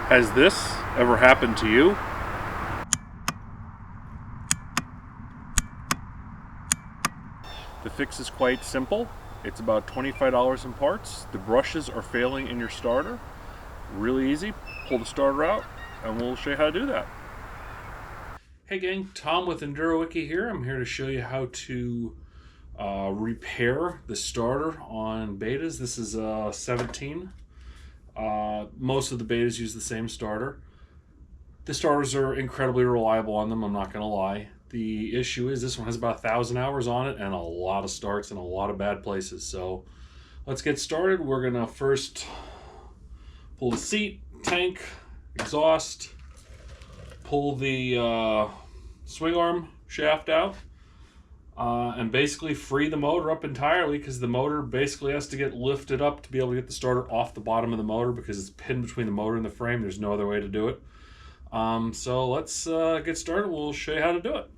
Has this ever happened to you? The fix is quite simple. It's about $25 in parts. The brushes are failing in your starter. Really easy. Pull the starter out and we'll show you how to do that. Hey gang, Tom with EnduroWiki here. I'm here to show you how to repair the starter on betas. This is 17. Most of the betas use the same starter. The starters are incredibly reliable on them, I'm not going to lie. The issue is this one has about 1,000 hours on it and a lot of starts in a lot of bad places. So let's get started. We're going to first pull the seat, tank, exhaust, pull the swing arm shaft out, and basically free the motor up entirely, because the motor basically has to get lifted up to be able to get the starter off the bottom of the motor because it's pinned between the motor and the frame. There's no other way to do it. So let's get started. We'll show you how to do it.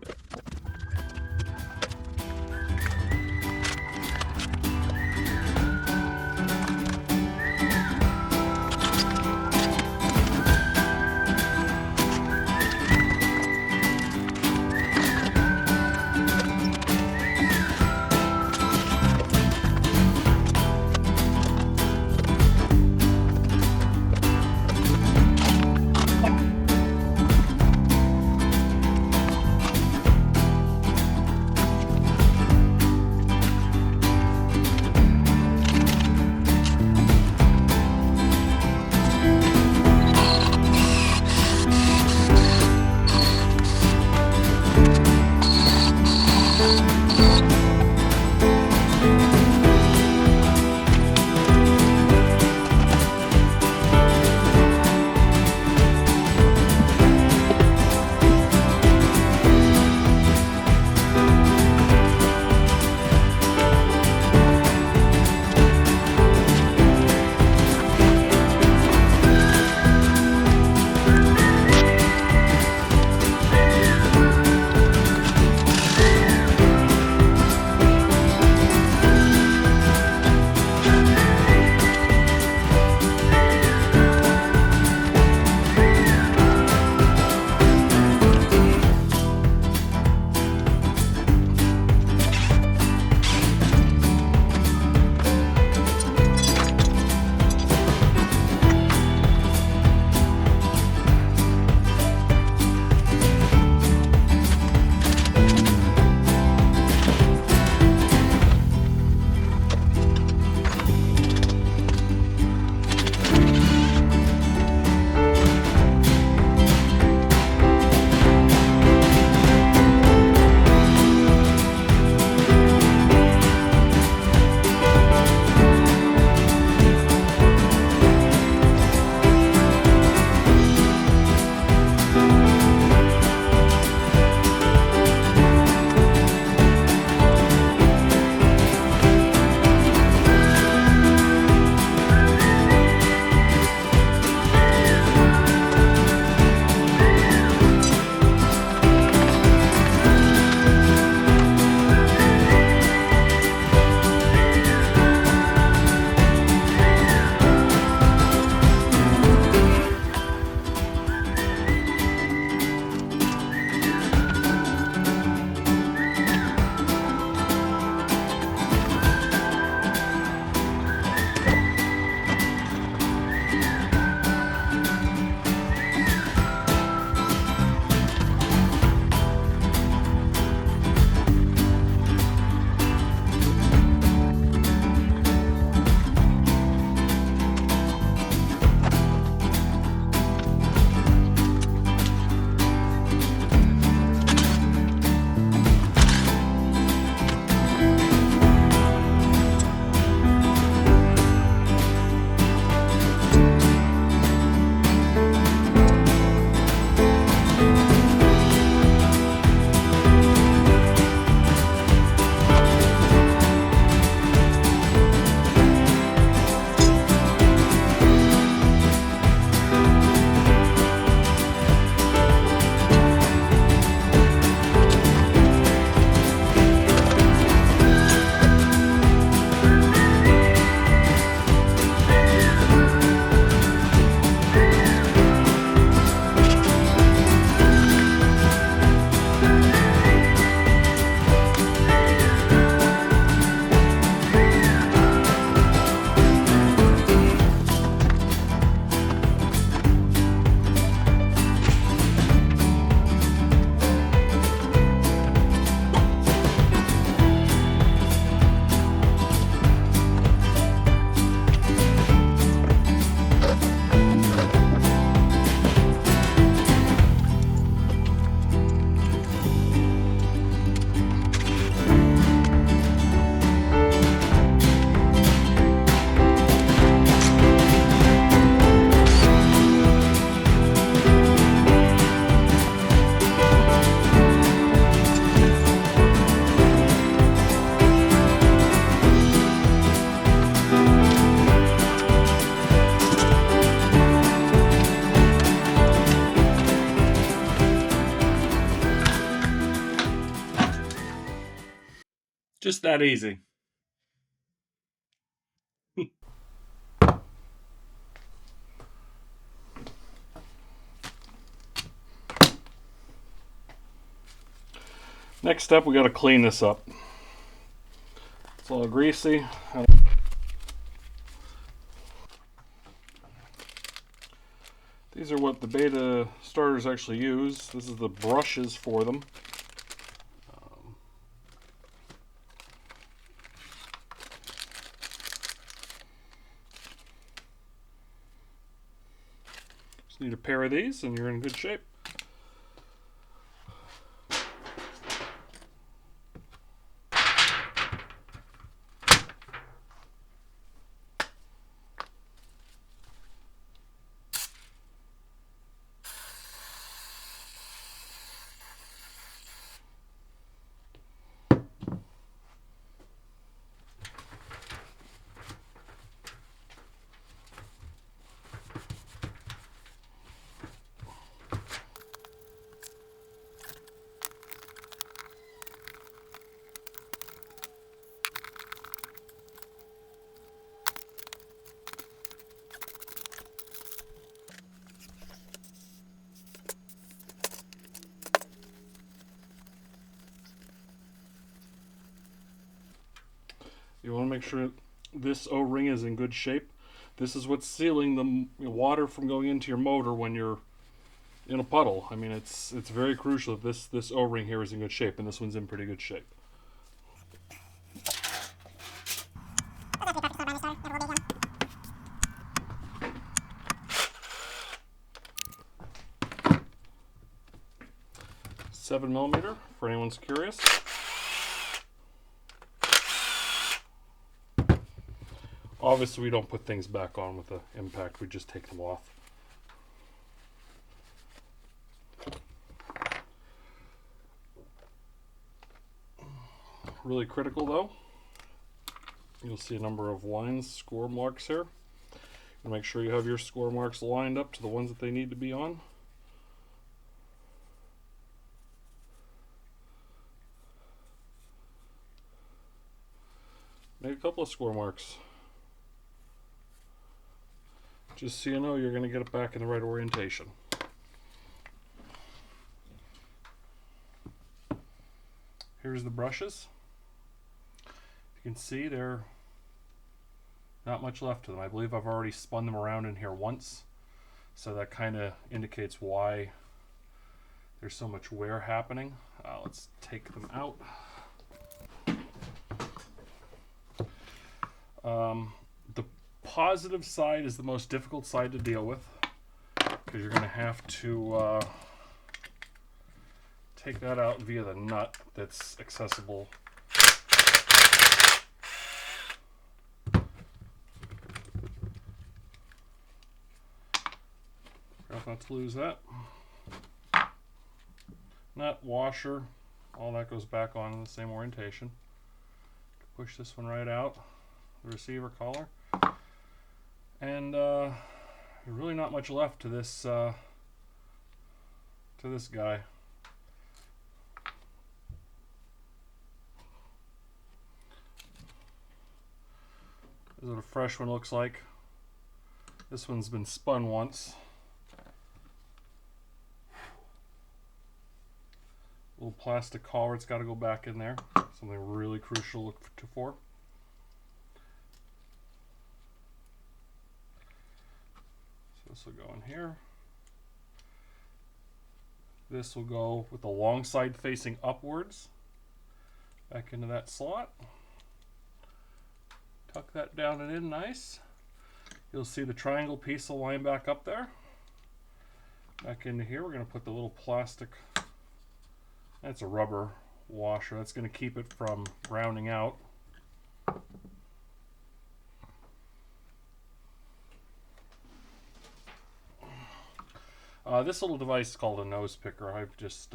Just that easy. Next step, we got to clean this up. It's all greasy. These are what the beta starters actually use. This is the brushes for them. Just need a pair of these and you're in good shape. You want to make sure this O-ring is in good shape. This is what's sealing the water from going into your motor when you're in a puddle. I mean, it's very crucial that this O-ring here is in good shape, and this one's in pretty good shape. $7mm for anyone's curious. Obviously, we don't put things back on with the impact, we just take them off. Really critical though, you'll see a number of lines, score marks here. Make sure you have your score marks lined up to the ones that they need to be on. Make a couple of score marks. Just so you know you're going to get it back in the right orientation. Here's the brushes. You can see they're not much left to them. I believe I've already spun them around in here once, so that kind of indicates why there's so much wear happening. Let's take them out. The positive side is the most difficult side to deal with, because you're going to have to take that out via the nut that's accessible. Careful not to lose that. Nut, washer, all that goes back on in the same orientation. Push this one right out, the receiver collar. And there's really not much left to this guy. This is what a fresh one looks like. This one's been spun once. Little plastic collar, it's got to go back in there. Something really crucial to look for. So this will go in here. This will go with the long side facing upwards back into that slot. Tuck that down and in nice. You'll see the triangle piece will line back up there. Back into here, we're going to put the little plastic, that's a rubber washer, that's going to keep it from rounding out. This little device is called a nose picker. I've just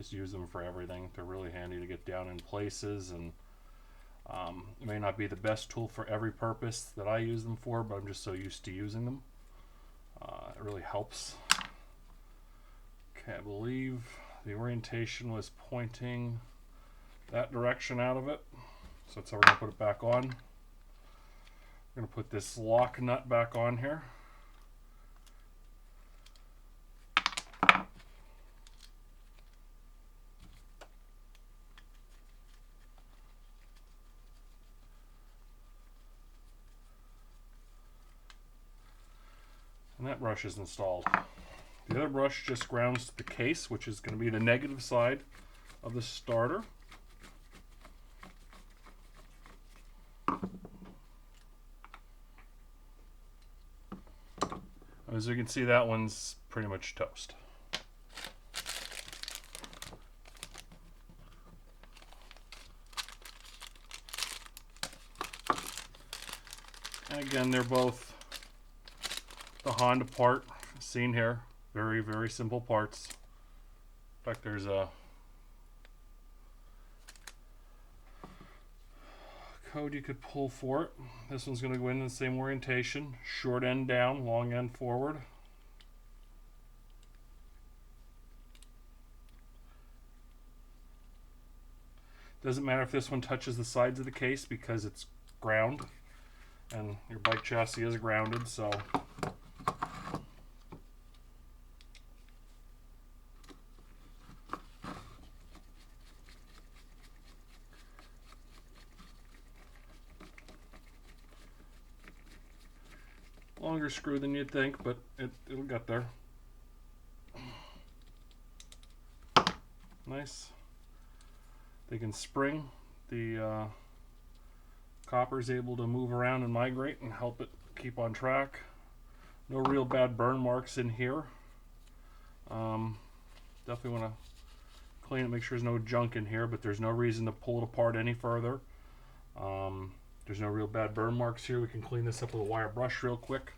use them for everything. They're really handy to get down in places, and it may not be the best tool for every purpose that I use them for, but I'm just so used to using them. It really helps. Okay, I believe the orientation was pointing that direction out of it. So that's how we're going to put it back on. We're going to put this lock nut back on here. And that brush is installed. The other brush just grounds the case, which is going to be the negative side of the starter. As you can see, that one's pretty much toast. And again, they're both the Honda part, seen here. Very, very simple parts. In fact, there's a code you could pull for it. This one's going to go in the same orientation. Short end down, long end forward. Doesn't matter if this one touches the sides of the case because it's ground and your bike chassis is grounded, so longer screw than you'd think, but it'll get there. Nice. They can spring. The copper's able to move around and migrate and help it keep on track. No real bad burn marks in here. Definitely want to clean it, make sure there's no junk in here, but there's no reason to pull it apart any further. There's no real bad burn marks here. We can clean this up with a wire brush real quick.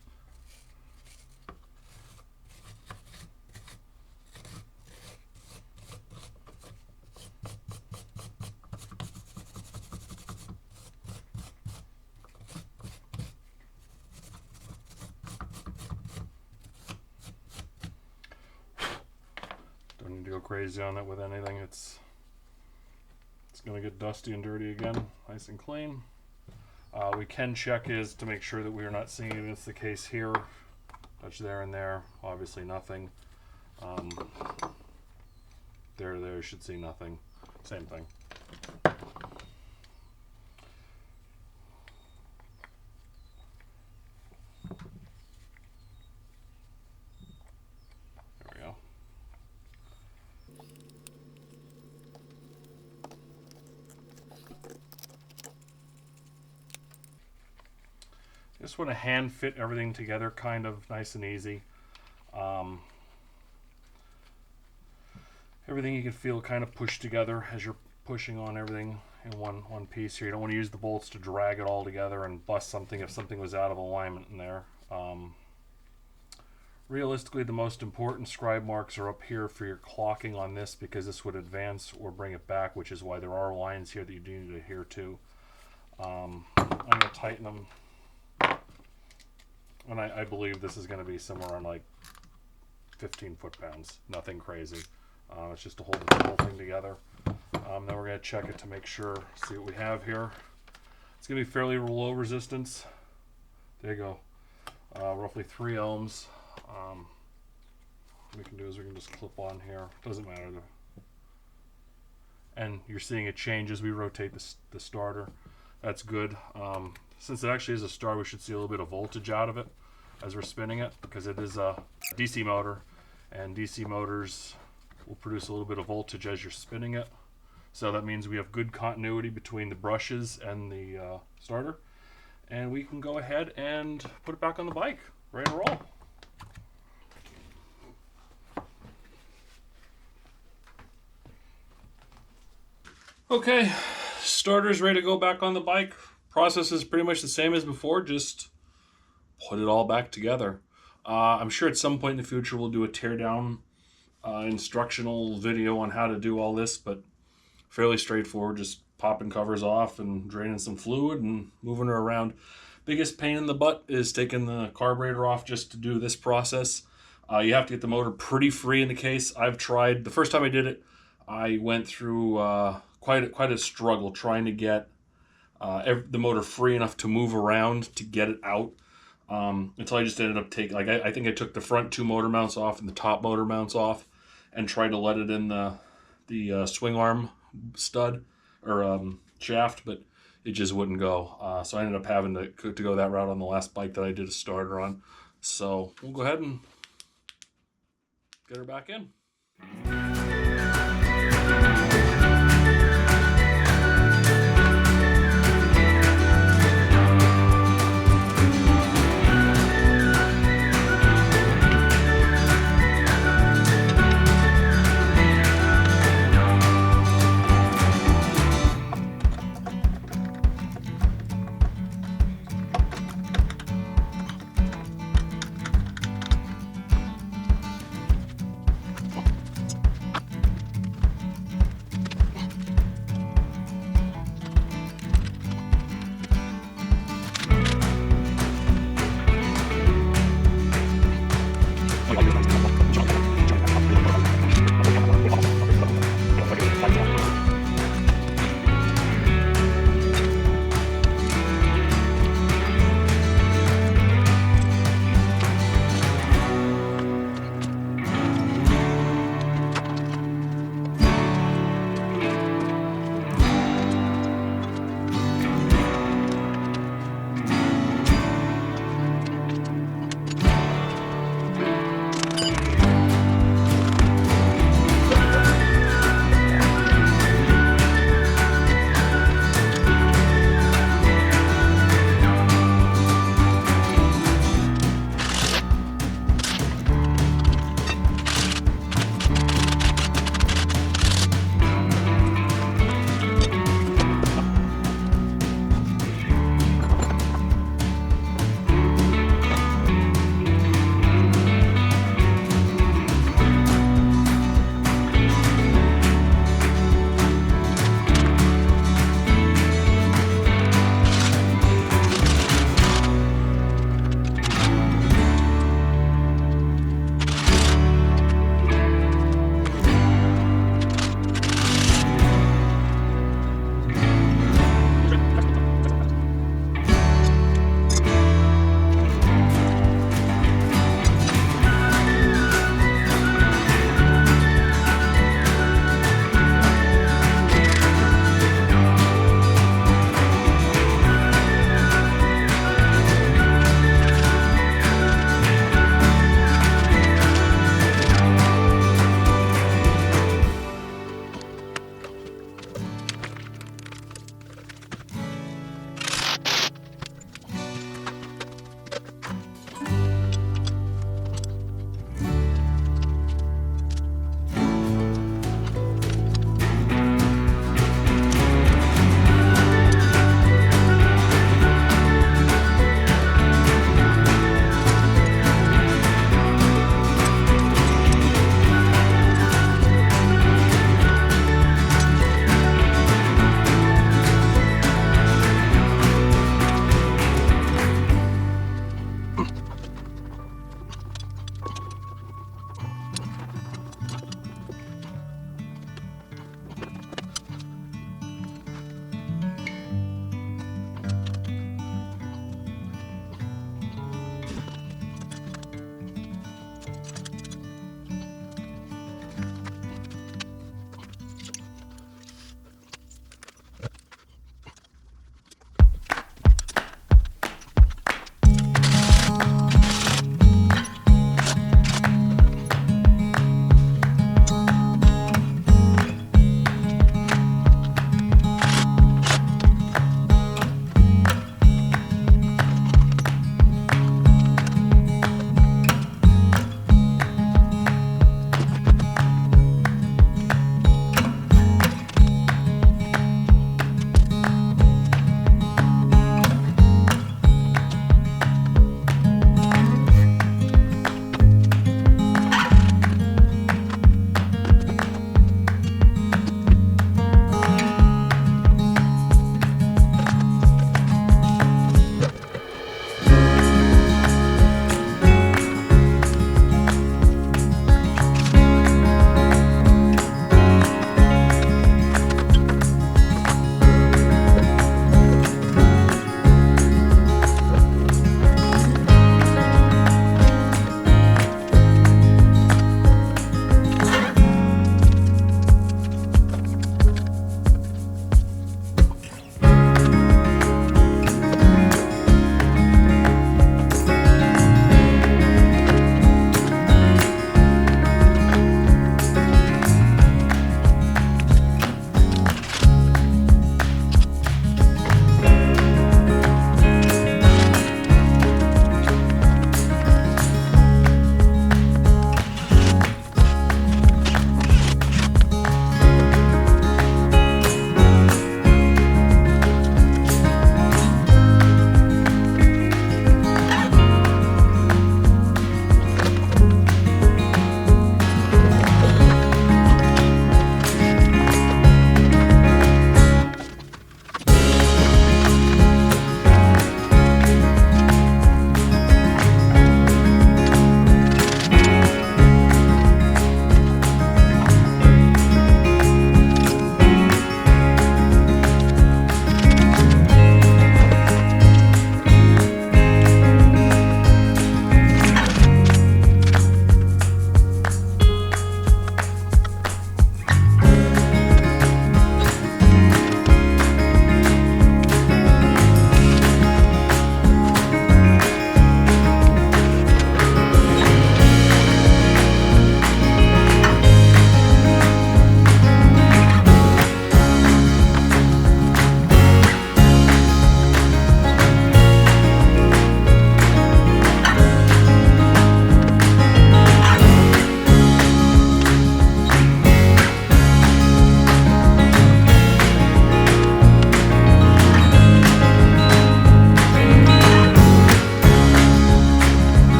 Don't need to go crazy on it with anything. It's going to get dusty and dirty again. Nice and clean. We can check is to make sure that we are not seeing it. It's the case here. Touch there and there. Obviously nothing. There, you should see nothing. Same thing. There we go. Just want to hand fit everything together, kind of nice and easy. Everything you can feel kind of pushed together as you're pushing on everything in one piece here. You don't want to use the bolts to drag it all together and bust something if something was out of alignment in there. Realistically, the most important scribe marks are up here for your clocking on this, because this would advance or bring it back, which is why there are lines here that you do need to adhere to. I'm going to tighten them. And I believe this is going to be somewhere on like 15 foot-pounds. Nothing crazy. It's just to hold the whole thing together. Then we're going to check it to make sure, see what we have here. It's going to be fairly low resistance. There you go. Roughly 3 ohms. What we can do is we can just clip on here. Doesn't matter. And you're seeing it change as we rotate the starter. That's good. Since it actually is a starter, we should see a little bit of voltage out of it as we're spinning it, because it is a DC motor, and DC motors will produce a little bit of voltage as you're spinning it. So that means we have good continuity between the brushes and the starter, and we can go ahead and put it back on the bike. Ready to roll. Okay, starter's ready to go back on the bike. Process is pretty much the same as before, just put it all back together. I'm sure at some point in the future we'll do a teardown instructional video on how to do all this, but fairly straightforward, just popping covers off and draining some fluid and moving her around. Biggest pain in the butt is taking the carburetor off just to do this process. You have to get the motor pretty free in the case. I've tried, the first time I did it, I went through quite a struggle trying to get the motor free enough to move around to get it out. Until I just ended up taking, like, I think I took the front 2 motor mounts off and the top motor mounts off and tried to let it in the swing arm stud or shaft, but it just wouldn't go. So I ended up having to go that route on the last bike that I did a starter on. So we'll go ahead and get her back in.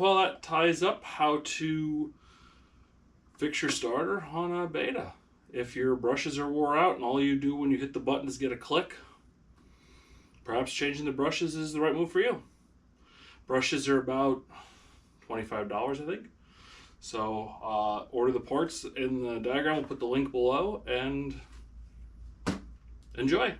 well, that ties up how to fix your starter on a beta. If your brushes are wore out and all you do when you hit the button is get a click, perhaps changing the brushes is the right move for you. Brushes are about $25, I think. So order the parts in the diagram. We'll put the link below and enjoy.